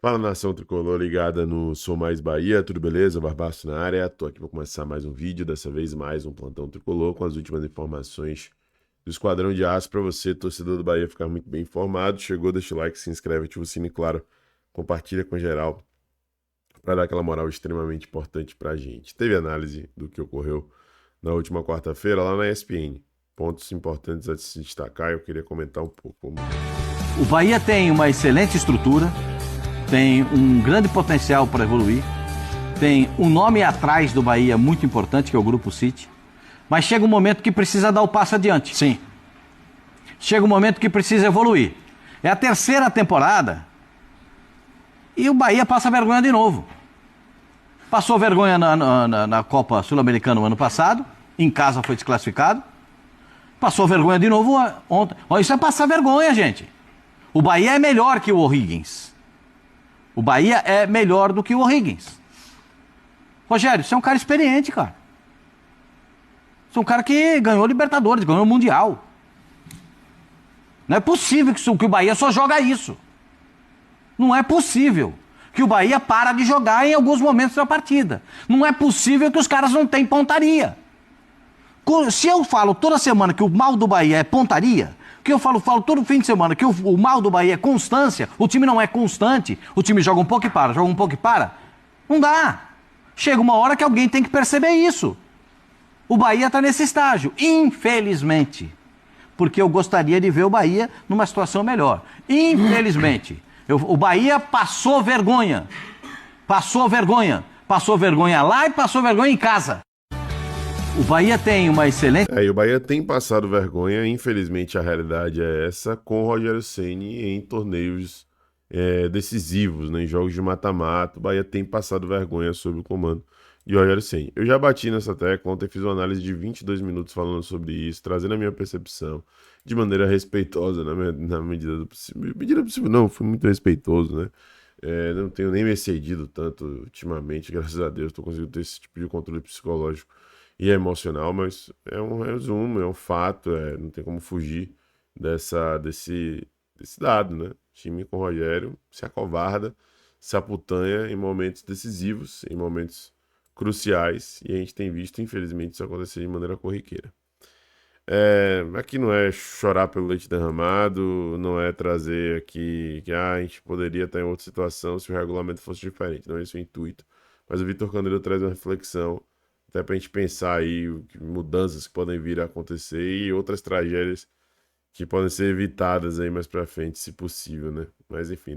Fala, nação tricolor ligada no Sou Mais Bahia, tudo beleza? Barbaço na área, tô aqui para começar mais um vídeo, dessa vez mais um plantão tricolor com as últimas informações do Esquadrão de Aço para você, torcedor do Bahia, ficar muito bem informado. Chegou, deixa o like, se inscreve, ativa o sininho, claro, compartilha com geral para dar aquela moral extremamente importante pra gente. Teve análise do que ocorreu na última quarta-feira lá na ESPN. Pontos importantes a se destacar, eu queria comentar um pouco. Vamos ver. O Bahia tem uma excelente estrutura, tem um grande potencial para evoluir, tem um nome atrás do Bahia muito importante, que é o Grupo City, mas chega um momento que precisa dar o passo adiante. Sim. Chega um momento que precisa evoluir. É a terceira temporada e o Bahia passa vergonha de novo. Passou vergonha na Copa Sul-Americana no ano passado, em casa foi desclassificado. Passou vergonha de novo ontem. Olha, isso é passar vergonha, gente. O Bahia é melhor que o O'Higgins. O Bahia é melhor do que o O'Higgins. Rogério, você é um cara experiente, cara. Você é um cara que ganhou Libertadores, ganhou Mundial. Não é possível que o Bahia só joga isso. Não é possível que o Bahia para de jogar em alguns momentos da partida. Não é possível que os caras não tenham pontaria. Se eu falo toda semana que o mal do Bahia é pontaria, que eu falo todo fim de semana que o mal do Bahia é constância, o time não é constante, o time joga um pouco e para, joga um pouco e para, não dá. Chega uma hora que alguém tem que perceber isso. O Bahia está nesse estágio, infelizmente, porque eu gostaria de ver o Bahia numa situação melhor. Infelizmente, o Bahia passou vergonha. Passou vergonha. Passou vergonha lá e passou vergonha em casa. O Bahia tem uma excelente... E o Bahia tem passado vergonha, infelizmente a realidade é essa, com o Rogério Ceni em torneios decisivos, né, em jogos de mata-mata. O Bahia tem passado vergonha sob o comando de Rogério Ceni. Eu já bati nessa tecla, ontem fiz uma análise de 22 minutos falando sobre isso, trazendo a minha percepção de maneira respeitosa, na medida do possível. Medida possível não, fui muito respeitoso, né? Não tenho nem me excedido tanto ultimamente, graças a Deus, estou conseguindo ter esse tipo de controle psicológico e emocional, mas é um resumo, é um fato, não tem como fugir desse dado, né? O time com o Rogério se acovarda, se aputanha em momentos decisivos, em momentos cruciais, e a gente tem visto, infelizmente, isso acontecer de maneira corriqueira. Aqui não é chorar pelo leite derramado, não é trazer aqui que a gente poderia estar em outra situação se o regulamento fosse diferente, não é esse o intuito. Mas o Vitor Candelho traz uma reflexão até para a gente pensar aí mudanças que podem vir a acontecer e outras tragédias que podem ser evitadas aí mais para frente, se possível, né? Mas enfim,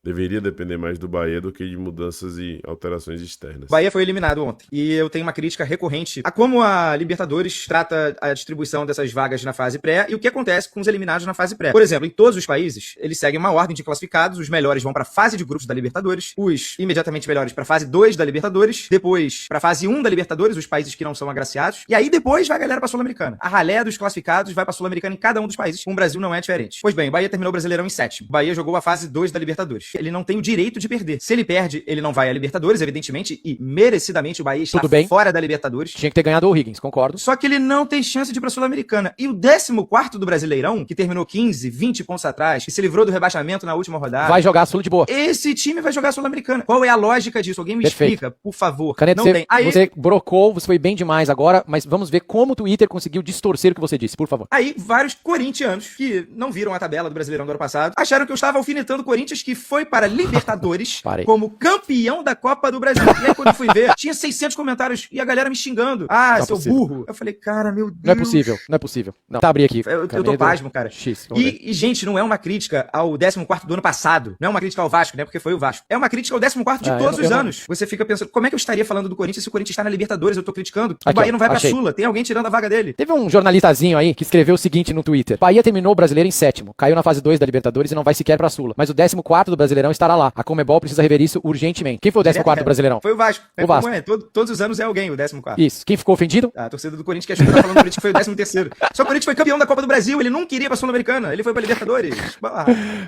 deveria depender mais do Bahia do que de mudanças e alterações externas. O Bahia foi eliminado ontem e eu tenho uma crítica recorrente a como a Libertadores trata a distribuição dessas vagas na fase pré e o que acontece com os eliminados na fase pré. Por exemplo, em todos os países, eles seguem uma ordem de classificados, os melhores vão para a fase de grupos da Libertadores, os imediatamente melhores para a fase 2 da Libertadores, depois para a fase 1 da Libertadores, os países que não são agraciados, e aí depois vai a galera para a Sul-Americana. A ralé dos classificados vai para a Sul-Americana em cada um dos países. Com o Brasil não é diferente. Pois bem, o Bahia terminou o Brasileirão em sétimo. O Bahia jogou a fase 2 da Libertadores. Ele não tem o direito de perder. Se ele perde, ele não vai à Libertadores, evidentemente, e merecidamente o Bahia está fora da Libertadores. Tinha que ter ganhado o O'Higgins, concordo. Só que ele não tem chance de ir pra Sul-Americana. E o 14º do Brasileirão, que terminou 15, 20 pontos atrás, que se livrou do rebaixamento na última rodada, vai jogar a Sul de boa. Esse time vai jogar a Sul-Americana. Qual é a lógica disso? Alguém me explica, por favor. Caneta, não tem. Aí... você brocou, você foi bem demais agora, mas vamos ver como o Twitter conseguiu distorcer o que você disse, por favor. Aí, vários corintianos que não viram a tabela do Brasileirão do ano passado, acharam que eu estava alfinetando o Corinthians, que foi para Libertadores como campeão da Copa do Brasil. E aí, quando eu fui ver, tinha 600 comentários e a galera me xingando. Ah, não seu burro. Eu falei, cara, meu Deus. Não é possível, não é possível. Não, tá, abri aqui. Eu tô pasmo, cara. E, gente, não é uma crítica ao 14º do ano passado. Não é uma crítica ao Vasco, né? Porque foi o Vasco. É uma crítica ao 14º de todos os anos. Você fica pensando, como é que eu estaria falando do Corinthians se o Corinthians está na Libertadores? Eu tô criticando. O Bahia não vai pra Sula. Tem alguém tirando a vaga dele. Teve um jornalistazinho aí que escreveu o seguinte no Twitter. Bahia terminou o Brasileiro em sétimo. Caiu na fase 2 da Libertadores e não vai sequer pra Sula. Mas o 14º do Brasileirão estará lá. A Conmebol precisa rever isso urgentemente. Quem foi o 14º do Brasileirão? Foi o Vasco. O Vasco. Todos os anos é alguém, o 14º. Isso. Quem ficou ofendido? A torcida do Corinthians que achou que tá falando do Corinthians que foi o 13º. Só que o Corinthians foi campeão da Copa do Brasil, ele não queria pra Sul-Americana, ele foi pra Libertadores.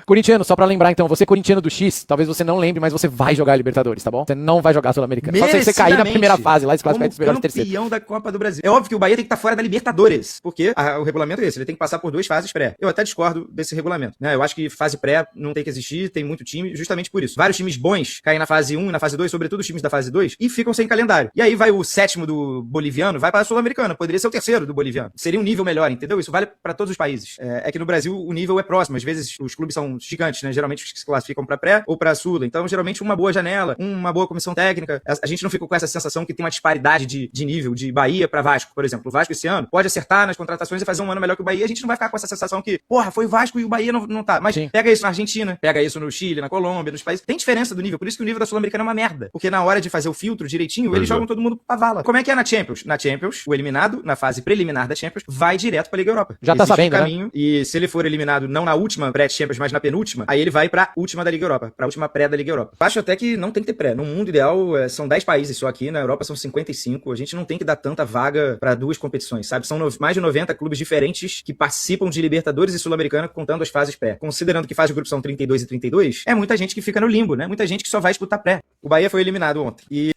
Corintiano, só pra lembrar então, você corintiano do X, talvez você não lembre, mas você vai jogar a Libertadores, tá bom? Você não vai jogar a Sul-Americana. Só se você cair na primeira fase lá e se classificar dos melhores terceiros. Campeão da Copa do Brasil. É óbvio que o Bahia tem que estar fora da Libertadores, porque o regulamento é esse, ele tem que passar por 2 fases pré. Eu até discordo desse regulamento, né? Eu acho que fase pré não tem que existir, tem muito time time justamente por isso. Vários times bons caem na fase 1 e na fase 2, sobretudo os times da fase 2, e ficam sem calendário. E aí vai o sétimo do boliviano, vai para a Sul-Americana, poderia ser o terceiro do boliviano. Seria um nível melhor, entendeu? Isso vale para todos os países. É que no Brasil o nível é próximo, às vezes os clubes são gigantes, né? Geralmente os que se classificam para pré ou para Sula. Então, geralmente uma boa janela, uma boa comissão técnica. A gente não fica com essa sensação que tem uma disparidade de nível, de Bahia para Vasco, por exemplo. O Vasco esse ano pode acertar nas contratações e fazer um ano melhor que o Bahia. A gente não vai ficar com essa sensação que, porra, foi o Vasco e o Bahia não tá. Mas Sim. pega isso na Argentina, pega isso no Chile, na Colômbia, nos países. Tem diferença do nível, por isso que o nível da Sul-Americana é uma merda. Porque na hora de fazer o filtro direitinho, eles jogam todo mundo pra vala. Como é que é na Champions? Na Champions, o eliminado, na fase preliminar da Champions, vai direto pra Liga Europa. Já tá Existe sabendo, um caminho, né? e se ele for eliminado não na última pré-Champions, mas na penúltima, aí ele vai pra última da Liga Europa, pra última pré da Liga Europa. Acho até que não tem que ter pré. No mundo ideal, são 10 países só aqui, na Europa são 55. A gente não tem que dar tanta vaga pra duas competições, sabe? São mais de 90 clubes diferentes que participam de Libertadores e Sul-Americana contando as fases pré. Considerando que fase de grupo são 32 e 32, é muita gente que fica no limbo, né? Muita gente que só vai disputar pré. O Bahia foi eliminado ontem. E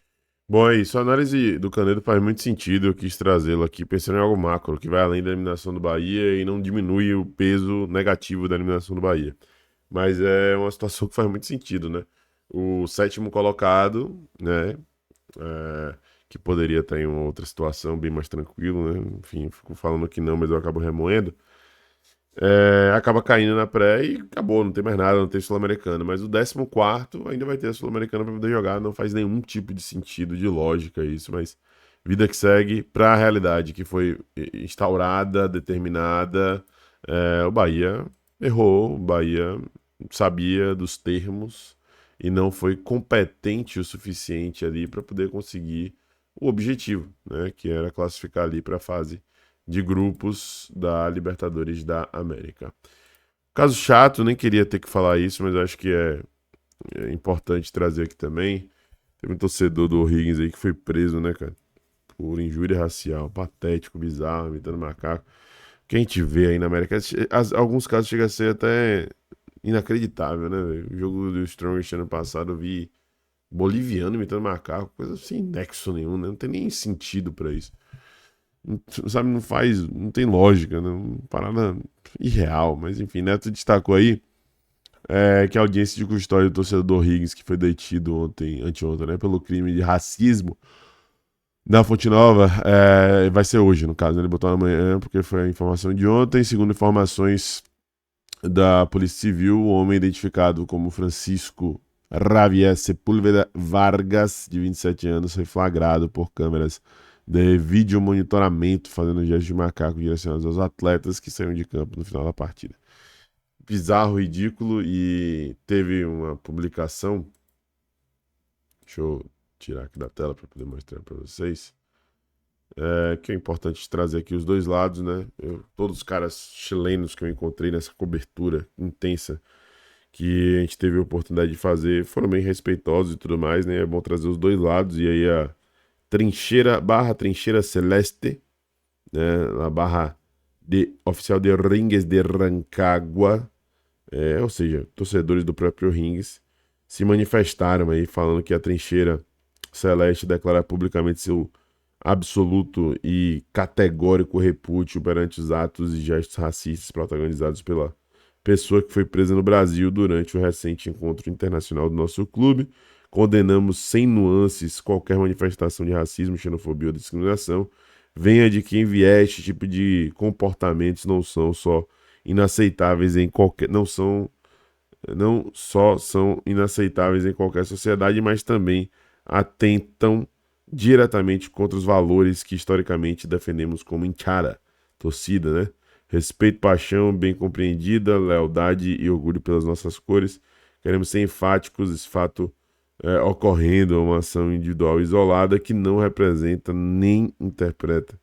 Bom, é isso. A análise do Canedo faz muito sentido. Eu quis trazê-lo aqui pensando em algo macro, que vai além da eliminação do Bahia e não diminui o peso negativo da eliminação do Bahia. Mas é uma situação que faz muito sentido, né? O sétimo colocado, né? Que poderia estar em uma outra situação bem mais tranquilo, né? Enfim, fico falando que não, mas eu acabo remoendo. Acaba caindo na pré e acabou, não tem mais nada, não tem Sul-Americana. Mas o 14º ainda vai ter a Sul-Americana para poder jogar, não faz nenhum tipo de sentido, de lógica isso, mas vida que segue para a realidade que foi instaurada, determinada. O Bahia errou, o Bahia sabia dos termos e não foi competente o suficiente ali para poder conseguir o objetivo, né, que era classificar ali para a fase de grupos da Libertadores da América. Caso chato, nem queria ter que falar isso, mas acho que é importante trazer aqui também. Teve um torcedor do O'Higgins aí que foi preso, né, cara? Por injúria racial, patético, bizarro, imitando macaco. Que a gente vê aí na América, alguns casos chega a ser até inacreditável, né? O jogo do Strongest ano passado eu vi boliviano imitando macaco, coisa sem nexo nenhum, né? Não tem nem sentido pra isso. Sabe, não tem lógica, né? Uma parada irreal, mas enfim, Neto destacou aí que a audiência de custódia do torcedor do O'Higgins, que foi detido anteontem, né, pelo crime de racismo na Fonte Nova, vai ser hoje, no caso, né? Ele botou amanhã, porque foi a informação de ontem. Segundo informações da Polícia Civil, o homem identificado como Francisco Javier Sepúlveda Vargas, de 27 anos, foi flagrado por câmeras de vídeo monitoramento fazendo gestos de macaco direcionados aos atletas que saíram de campo no final da partida. Bizarro, ridículo, e teve uma publicação, deixa eu tirar aqui da tela para poder mostrar para vocês, que é importante trazer aqui os dois lados, né? Todos os caras chilenos que eu encontrei nessa cobertura intensa que a gente teve a oportunidade de fazer foram bem respeitosos e tudo mais, né? É bom trazer os dois lados, e aí a Trincheira Celeste, né, na barra oficial de Ringues de Rancagua, ou seja, torcedores do próprio Ringues, se manifestaram aí falando que a Trincheira Celeste declara publicamente seu absoluto e categórico repúdio perante os atos e gestos racistas protagonizados pela pessoa que foi presa no Brasil durante o recente encontro internacional do nosso clube. Condenamos sem nuances qualquer manifestação de racismo, xenofobia ou discriminação. Venha de quem vier, este tipo de comportamentos não são só inaceitáveis em qualquer... Não só são inaceitáveis em qualquer sociedade, mas também atentam diretamente contra os valores que historicamente defendemos como hinchada, torcida, né? Respeito, paixão, bem compreendida, lealdade e orgulho pelas nossas cores. Queremos ser enfáticos, esse fato ocorrendo uma ação individual isolada que não representa nem interpreta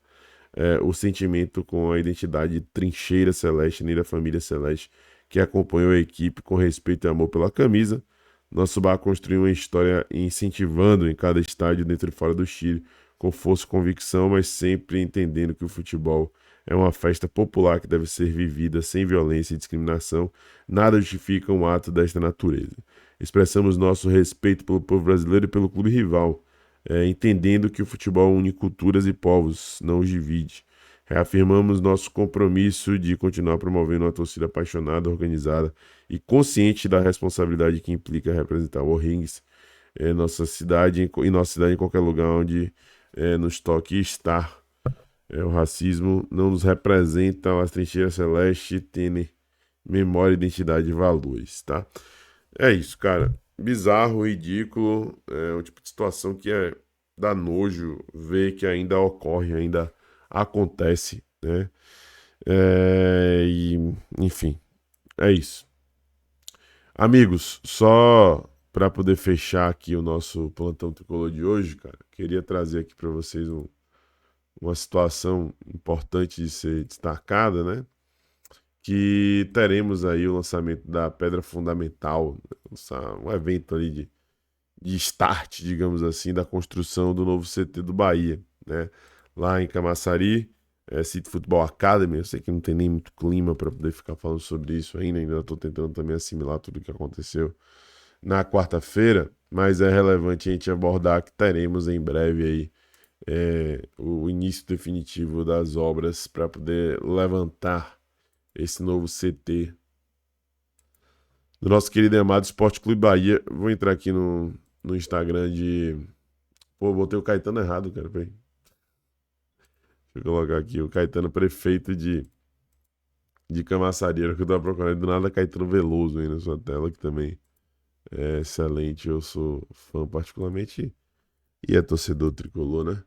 o sentimento com a identidade Trincheira Celeste nem da família Celeste que acompanhou a equipe com respeito e amor pela camisa. Nosso bar construiu uma história incentivando em cada estádio dentro e fora do Chile com força e convicção, mas sempre entendendo que o futebol é uma festa popular que deve ser vivida sem violência e discriminação. Nada justifica um ato desta natureza. Expressamos nosso respeito pelo povo brasileiro e pelo clube rival, entendendo que o futebol une culturas e povos, não os divide. Reafirmamos nosso compromisso de continuar promovendo uma torcida apaixonada, organizada e consciente da responsabilidade que implica representar o O'Higgins em nossa cidade em qualquer lugar onde nos toque estar. O racismo não nos representa, as trincheiras celestes têm memória, identidade e valores, tá? É isso, cara. Bizarro, ridículo, é o tipo de situação que dá nojo ver que ainda ocorre, ainda acontece, né? Enfim, é isso. Amigos, só para poder fechar aqui o nosso plantão tricolor de hoje, cara, queria trazer aqui para vocês uma situação importante de ser destacada, né? Que teremos aí o lançamento da Pedra Fundamental, um evento ali de start, digamos assim, da construção do novo CT do Bahia, né? Lá em Camaçari, City Football Academy. Eu sei que não tem nem muito clima para poder ficar falando sobre isso ainda estou tentando também assimilar tudo o que aconteceu na quarta-feira, mas é relevante a gente abordar que teremos em breve aí o início definitivo das obras para poder levantar esse novo CT do nosso querido e amado Esporte Clube Bahia. Vou entrar aqui no Instagram de... Pô, botei o Caetano errado, cara, peraí. Deixa eu colocar aqui, o Caetano, prefeito de Camaçari, era o que eu tava procurando. Do nada, Caetano Veloso aí na sua tela, que também é excelente. Eu sou fã particularmente e é torcedor tricolor, né?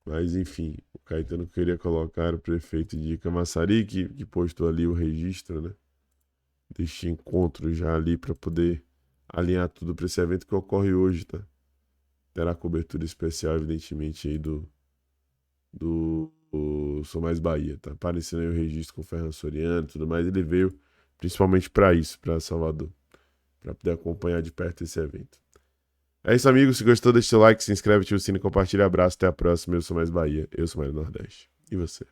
Mas, enfim, o Caetano queria colocar o prefeito de Camaçari, que postou ali o registro, né? Deste encontro já ali para poder alinhar tudo para esse evento que ocorre hoje, tá? Terá cobertura especial, evidentemente, aí do Sou Mais Bahia, tá? Aparecendo aí o registro com o Ferran Soriano e tudo mais. Ele veio principalmente para isso, para Salvador, para poder acompanhar de perto esse evento. É isso, amigos. Se gostou, deixa o like, se inscreve, ativa o sino e compartilha. Abraço, até a próxima. Eu sou Mais Bahia, eu sou Mais Nordeste. E você?